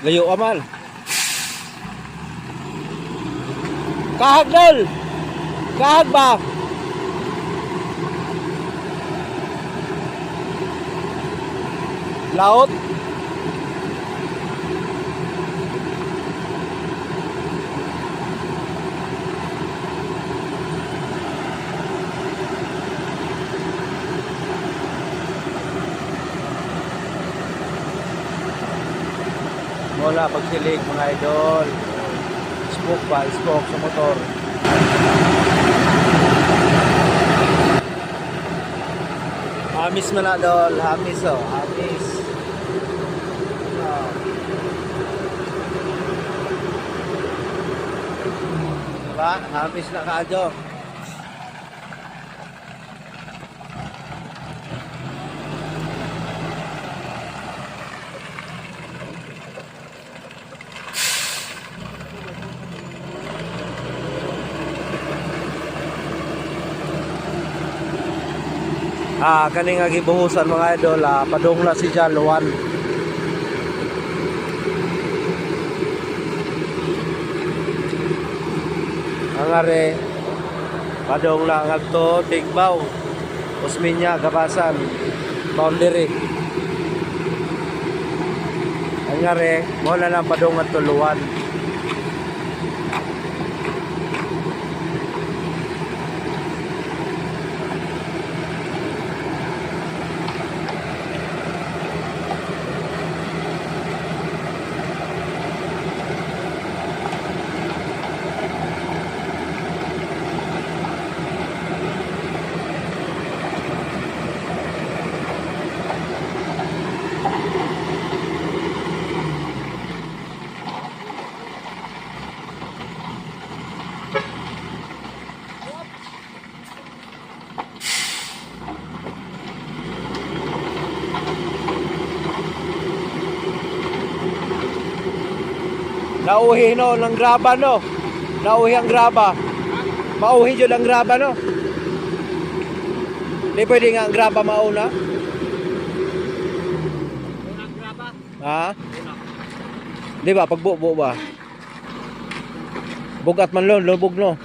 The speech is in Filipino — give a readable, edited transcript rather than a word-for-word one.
Layo amal. Kahag dol. Kahag ba? Laot. Wala pagsilig mga idol. Spoke ba? Spoke sa motor. Hamis man na dol. Hamis oh. Hamis. Diba? Hamis na kadyo. Kaning nga gibuhusan mga idol, padung na si Jaluan. Ang are padung na ngadto Tigbaw, Osmeña, Gabasan, boundary. Ang are mo na lang padung ngadto Luwan. Nauhi no ng graba no. Nauhi ang graba. Mauhi jud ang graba no. Di pwede nga ang graba mauna. Unang graba. Ha? Di ba pagbubo ba? Bugat man lo, lubog no.